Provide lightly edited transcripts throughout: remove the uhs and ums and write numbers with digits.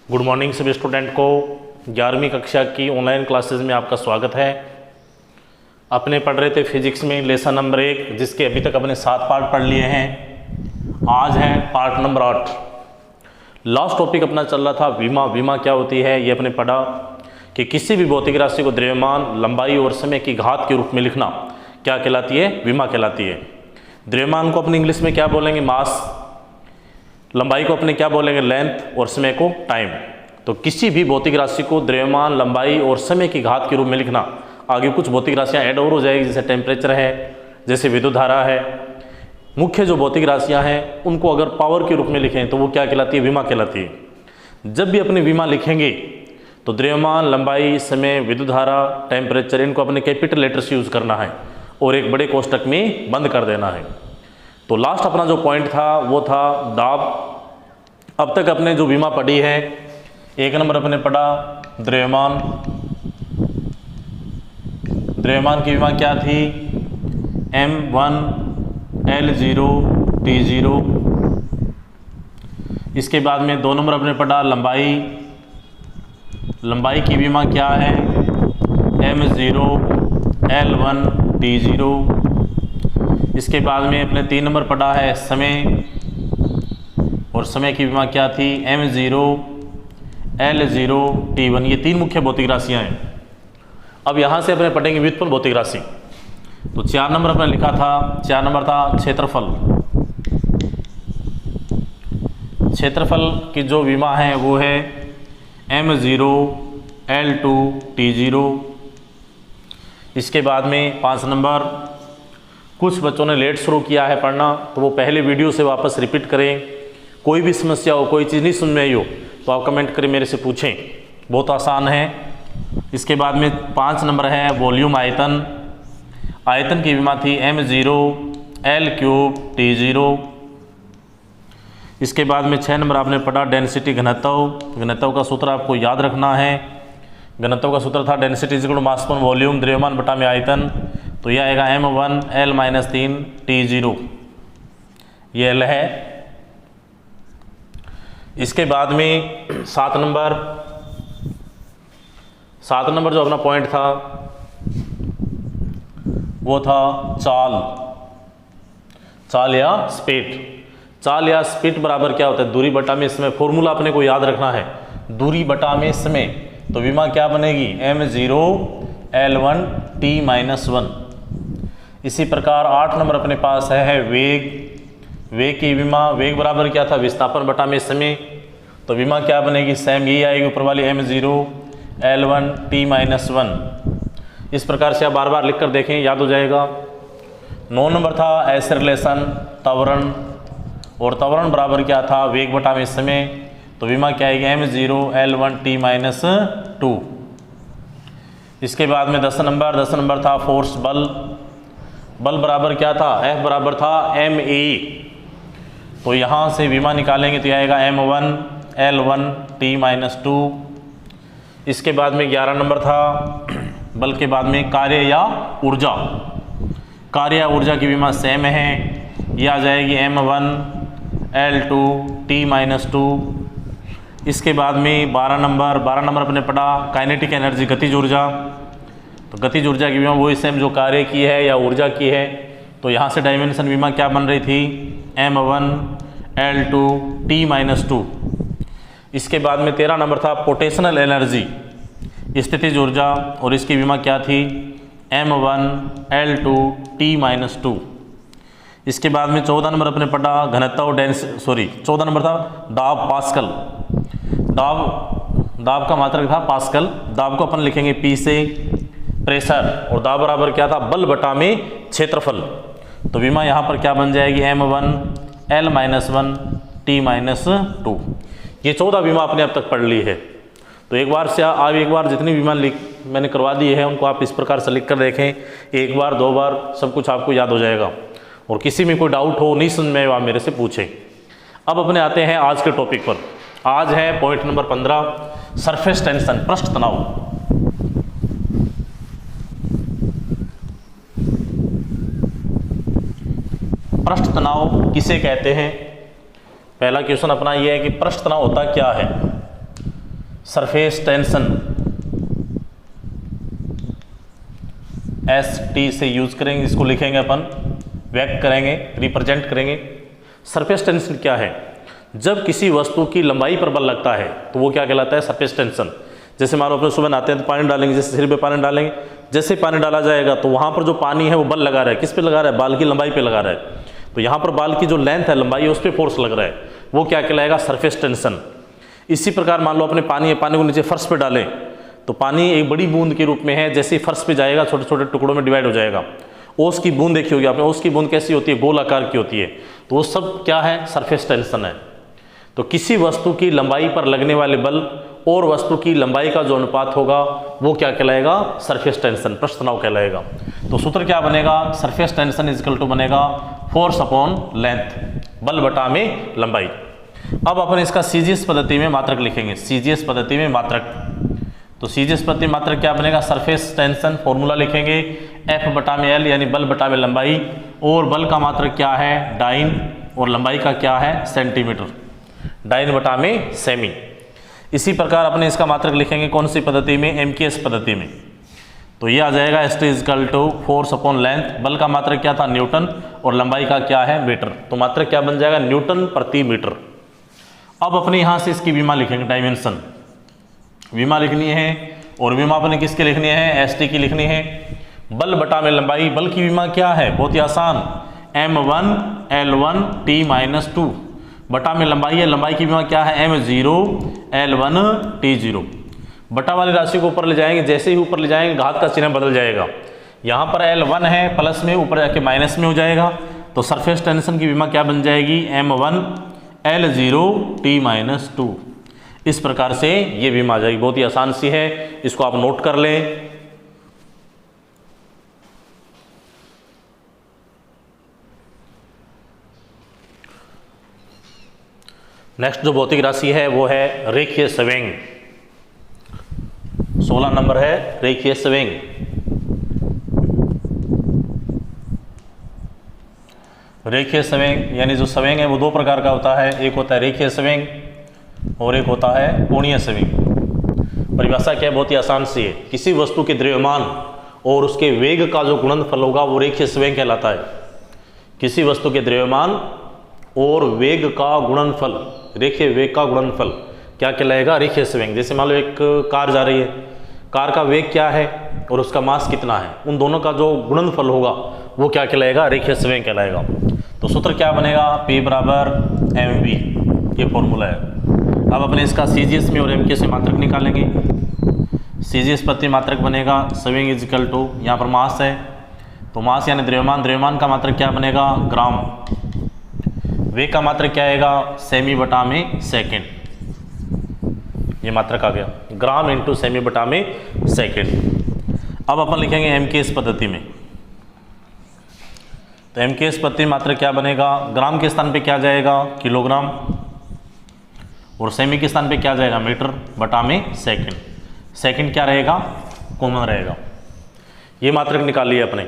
Good morning सभी student को 11वीं कक्षा की ऑनलाइन क्लासेस में आपका स्वागत है। अपने पढ़ रहे थे फिजिक्स में लेसन नंबर 1, जिसके अभी तक अपने 7 पार्ट पढ़ लिए हैं। आज है पार्ट नंबर 8। लास्ट टॉपिक अपना चल रहा था विमा। विमा क्या होती है ये अपने पढ़ा कि किसी भी भौतिक राशि को द्रव्यमान, लंबाई और समय की घात के रूप में लिखना क्या कहलाती है? विमा कहलाती है। द्रव्यमान को अपने इंग्लिश में क्या बोलेंगे? मास। लंबाई को अपने क्या बोलेंगे? लेंथ। और समय को टाइम। तो किसी भी भौतिक राशि को द्रव्यमान, लंबाई और समय की घात के रूप में लिखना, आगे कुछ भौतिक राशियां ऐड और हो जाएगी, जैसे टेम्परेचर है, जैसे विद्युत धारा है। मुख्य जो भौतिक राशियां हैं उनको अगर पावर के रूप में लिखें तो वो क्या कहलाती है? विमा कहलाती है। जब भी अपने विमा लिखेंगे तो द्रव्यमान, लंबाई, समय, विद्युत धारा, टेम्परेचर, इनको अपने कैपिटल लेटर्स यूज करना है और एक बड़े कोष्टक में बंद कर देना है। तो लास्ट अपना जो पॉइंट था वो था दाब। अब तक अपने जो विमा पढ़ी है, 1 नंबर अपने पढ़ा द्रव्यमान। द्रव्यमान की विमा क्या थी? M1 L0 T0। इसके बाद में 2 नंबर अपने पढ़ा लंबाई। लंबाई की विमा क्या है? M0 L1 T0। इसके बाद में अपने 3 नंबर पढ़ा है समय, और समय की विमा क्या थी? M0 L0 T1। ये 3 मुख्य भौतिक राशियां हैं। अब यहाँ से अपने पढ़ेंगे व्युत्पन्न भौतिक राशि। तो 4 नंबर अपने लिखा था, 4 नंबर था क्षेत्रफल। क्षेत्रफल की जो विमा है वो है M0 L2 T0। इसके बाद में 5 नंबर, कुछ बच्चों ने लेट शुरू किया है पढ़ना, तो वो पहले वीडियो से वापस रिपीट करें। कोई भी समस्या हो, कोई चीज़ नहीं सुन में आई हो तो आप कमेंट करें, मेरे से पूछें, बहुत आसान है। इसके बाद में 5 नंबर है वॉल्यूम, आयतन। आयतन की विमा थी M0 L3 T0। इसके बाद में 6 नंबर आपने पढ़ा डेंसिटी, घनत्व। घनत्व का सूत्र आपको याद रखना है। घनत्व का सूत्र था डेंसिटी इक्वल टू मास पर वॉल्यूम, द्रव्यमान बटा में आयतन। तो यह आएगा M1 L-3 T0, ये L है। इसके बाद में 7 नंबर जो अपना पॉइंट था वो था चाल। चाल या स्पीड। चाल या स्पीड बराबर क्या होता है? दूरी बटा में समय। फॉर्मूला अपने को याद रखना है, दूरी बटा में समय। तो विमा क्या बनेगी? M0 L1 T-1। इसी प्रकार 8 नंबर अपने पास है वेग। वेग की विमा, वेग बराबर क्या था? विस्थापन बटा में समय। तो विमा क्या बनेगी? सेम यही आएगी ऊपर वाली, M0 L1 T-1। इस प्रकार से आप बार बार लिख कर देखें, याद हो जाएगा। 9 नंबर था ऐसे रिलेशन, त्वरण। और त्वरण बराबर क्या था? वेग बटा में समय। तो विमा क्या आएगी? M0 L1 T-2। इसके बाद में 10 नंबर था फोर्स, बल। बल बराबर क्या था? F बराबर था ME। तो यहाँ से विमा निकालेंगे तो यह आएगा M1 L1 T-2। इसके बाद में 11 नंबर था बल के बाद में कार्य या ऊर्जा। कार्य या ऊर्जा की विमा सेम है, यह आ जाएगी M1 L2 T-2। इसके बाद में 12 नंबर अपने पढ़ा काइनेटिक एनर्जी, गतिज ऊर्जा। तो गतिज ऊर्जा की विमा वही सेम जो कार्य की है या ऊर्जा की है। तो यहाँ से डायमेंशन विमा क्या बन रही थी? M1 L2 T-2। इसके बाद में 13 नंबर था पोटेंशियल एनर्जी, स्थितिज ऊर्जा। और इसकी विमा क्या थी? M1 L2 T-2। इसके बाद में 14 नंबर अपने पढ़ा घनत्व, 14 नंबर था दाब, पास्कल। दाब का मात्रक था पास्कल। दाब को अपन लिखेंगे P से, प्रेशर। और दाब बराबर क्या था? बल बटा में क्षेत्रफल। तो विमा यहाँ पर क्या बन जाएगी? M1 L-1 T-2। ये 14 विमा आपने अब तक पढ़ ली है। तो एक बार से आप एक बार जितनी विमा मैंने करवा दी है उनको आप इस प्रकार से लिख कर देखें, 1 बार 2 बार सब कुछ आपको याद हो जाएगा। और किसी में कोई डाउट हो, नहीं समझ में, आप मेरे से पूछें। अब अपने आते हैं आज के टॉपिक पर। आज है पॉइंट नंबर 15, सरफेस टेंशन, पृष्ठ तनाव। पृष्ठ तनाव किसे कहते हैं? पहला क्वेश्चन अपना ये है कि पृष्ठ तनाव होता क्या है। सरफेस टेंशन ST से यूज करेंगे, इसको लिखेंगे अपन, व्यक्त करेंगे, रिप्रेजेंट करेंगे। सरफेस टेंशन क्या है? जब किसी वस्तु की लंबाई पर बल लगता है तो वो क्या कहलाता है? Surface tension. जैसे मान लो अपने सुबह नहाते हैं तो पानी डालेंगे, जैसे सिर पे पानी डालेंगे, जैसे पानी डाला जाएगा तो वहाँ पर जो पानी है वो बल लगा रहा है, किस पे लगा रहा है? बाल की लंबाई पे लगा रहा है। तो यहाँ पर बाल की जो लेंथ है, लंबाई है, उस पर फोर्स लग रहा है, वो क्या कहलाएगा? Surface tension. इसी प्रकार मान लो अपने पानी को नीचे फर्श पे डालें तो पानी एक बड़ी बूंद के रूप में है, जैसे ही फर्श पे जाएगा छोटे छोटे टुकड़ों में डिवाइड हो जाएगा। ओस की बूंद देखी होगी आपने, ओस की बूंद कैसी होती है? गोल आकार की होती है। तो वो सब क्या है? सरफेस टेंशन है। तो किसी वस्तु की लंबाई पर लगने वाले बल और वस्तु की लंबाई का जो अनुपात होगा वो क्या कहलाएगा? सरफेस टेंशन, पृष्ठ तनाव कहलाएगा। तो सूत्र क्या बनेगा? Surface tension is equal to बनेगा फोर्स अपॉन लेंथ, बल बटा में लंबाई। अब अपन इसका सीजीएस पद्धति में मात्रक लिखेंगे, सीजीएस पद्धति में मात्रक। तो सीजीएस पद्धति में मात्रक क्या बनेगा? सरफेस टेंशन फॉर्मूला लिखेंगे F बटा में L, यानी बल बटा में लंबाई, और बल का मात्रक क्या है? डाइन, और लंबाई का क्या है? सेंटीमीटर, डाइन बटा में सेमी। इसी प्रकार अपने इसका मात्रक लिखेंगे कौन सी पद्धति में? MKS पद्धति में। तो ये आ जाएगा ST is equal to force upon length, बल का मात्रक क्या था? न्यूटन, और लंबाई का क्या है? मीटर। तो मात्रक क्या बन जाएगा? न्यूटन प्रति मीटर। अब अपने यहाँ से इसकी विमा लिखेंगे, डायमेंशन, विमा लिखनी है, और विमा अपने किसके लिखनी है? ST की लिखनी है। बल बटा में लंबाई, बल की विमा क्या है? बहुत ही आसान, M1 L1 T-2 बटा में लंबाई है, लंबाई की विमा क्या है? M0 L1 T0। बटा वाली राशि को ऊपर ले जाएंगे, जैसे ही ऊपर ले जाएंगे घात का चिन्ह बदल जाएगा। यहाँ पर L1 है प्लस में, ऊपर जाके माइनस में हो जाएगा। तो सरफेस टेंशन की विमा क्या बन जाएगी? M1 L0 T-2। इस प्रकार से ये विमा आ जाएगी, बहुत ही आसान सी है, इसको आप नोट कर लें। नेक्स्ट जो भौतिक राशि है वो है रेखीय संवेग। 16 नंबर है रेखीय संवेग। रेखीय संवेग यानी जो संवेग है वो दो प्रकार का होता है, एक होता है रेखीय संवेग और एक होता है कोणीय संवेग। परिभाषा क्या है? बहुत ही आसान सी है, किसी वस्तु के द्रव्यमान और उसके वेग का जो गुणनफल होगा वो रेखीय संवेग कहलाता है। किसी वस्तु के द्रव्यमान और वेग का गुणनफल, रेखीय वेग का गुणनफल क्या कहलाएगा? रेखीय संवेग। जैसे मान लो एक कार जा रही है, कार का वेग क्या है और उसका मास कितना है, उन दोनों का जो गुणनफल होगा वो क्या कहलाएगा? रेखीय संवेग कहलाएगा। तो सूत्र क्या बनेगा? P बराबर mv, ये फॉर्मूला है। अब अपने इसका CGS में और MKS में मात्रक निकालेंगे। CGS पद्धति मात्रक बनेगा संवेग इज इक्वल टू, यहाँ पर मास है तो मास यानी द्रव्यमान, द्रव्यमान का मात्रक क्या बनेगा? ग्राम। वेग का मात्रक क्या आएगा? सेमी बटा में सेकेंड, ये मात्रक आ गया, ग्राम इंटू सेमी बटा में सेकेंड। अब अपन लिखेंगे MKS पद्धति में। तो MKS पद्धति मात्रक क्या बनेगा? ग्राम के स्थान पे क्या जाएगा? किलोग्राम, और सेमी के स्थान पे क्या जाएगा? मीटर बटा में सेकेंड। सेकेंड क्या रहेगा? कॉमन रहेगा। ये मात्रक निकाल लिए अपने।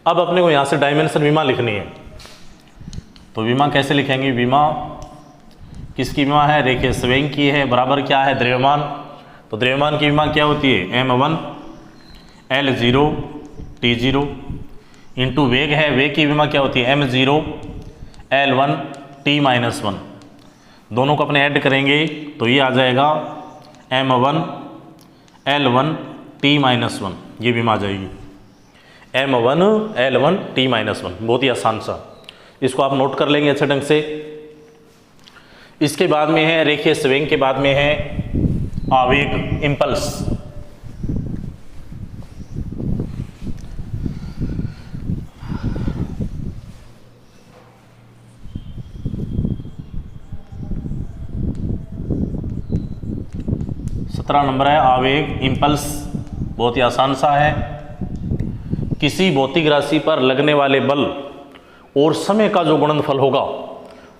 अब अपने को यहाँ से डायमेंशन विमा लिखनी है। तो विमा कैसे लिखेंगे? विमा किसकी विमा है? रेखीय संवेग की है। बराबर क्या है? द्रव्यमान। तो द्रव्यमान की विमा क्या होती है? M1 L0 T0 इंटू वेग है, वेग की विमा क्या होती है? M0 L1 T-1। दोनों को अपने ऐड करेंगे तो ये आ जाएगा M1 L1 T-1, ये विमा आ जाएगी M1 L1 T-1। बहुत ही आसान सा, इसको आप नोट कर लेंगे अच्छे ढंग से। इसके बाद में है रेखीय संवेग के बाद में है आवेग, इम्पल्स। नंबर है आवेग, इम्पल्स। बहुत ही आसान सा है। किसी भौतिक राशि पर लगने वाले बल और समय का जो गुणनफल होगा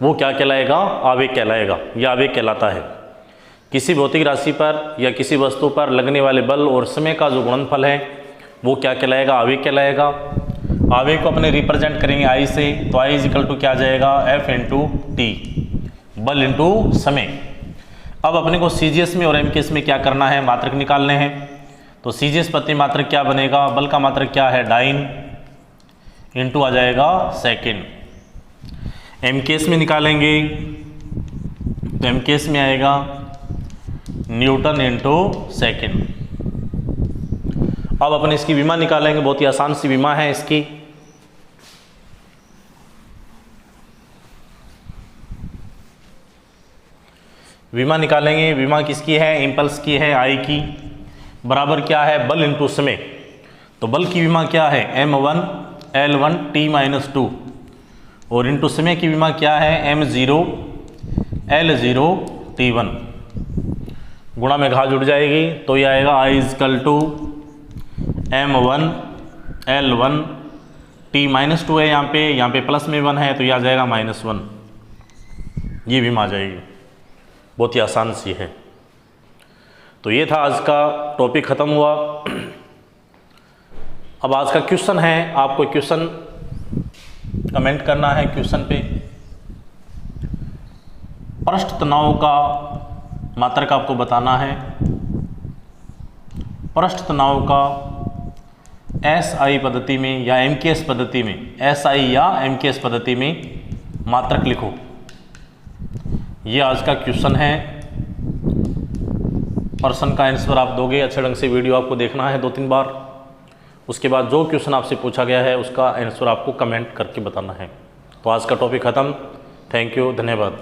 वो क्या कहलाएगा? आवेग कहलाएगा। यह आवेग कहलाता है। किसी भौतिक राशि पर या किसी वस्तु पर लगने वाले बल और समय का जो गुणनफल है वो क्या कहलाएगा? आवेग कहलाएगा। आवेग को अपने रिप्रेजेंट करेंगे I से, तो I इज इक्वल टू क्या जाएगा? F इंटू टी, बल इंटू समय। अब अपने को सीजीएस में और एमकेएस में क्या करना है, मात्रक निकालने हैं। तो सीजीएस प्रति मात्रक क्या बनेगा, बल का मात्रक क्या है, डाइन, इंटू आ जाएगा सेकेंड। एमकेएस में निकालेंगे तो एमकेएस में आएगा न्यूटन इंटू सेकेंड। अब अपन इसकी विमा निकालेंगे, बहुत ही आसान सी विमा है इसकी। विमा निकालेंगे, विमा किसकी है, इम्पल्स की है, आई की, बराबर क्या है, बल इंटू समय। तो बल की विमा क्या है, m1 L1 t-2, और इंटू समय की विमा क्या है, m0 L0 t1। गुणा में घात जुड़ जाएगी तो ये आएगा I = m1 L1 t-2 है, यहाँ पे प्लस में 1 है तो यह आ जाएगा -1। ये विमा आ जाएगी, बहुत ही आसान सी है। तो ये था आज का टॉपिक, ख़त्म हुआ। अब आज का क्वेश्चन है, आपको क्वेश्चन कमेंट करना है। क्वेश्चन पे पृष्ठ तनाव का मात्रक आपको बताना है। पृष्ठ तनाव का एसआई पद्धति में या एमकेएस पद्धति में, एसआई या एमकेएस पद्धति में मात्रक लिखो। ये आज का क्वेश्चन है। प्रश्न का आंसर आप दोगे, अच्छे ढंग से वीडियो आपको देखना है 2-3 बार। उसके बाद जो क्वेश्चन आपसे पूछा गया है उसका आंसर आपको कमेंट करके बताना है। तो आज का टॉपिक ख़त्म। थैंक यू, धन्यवाद।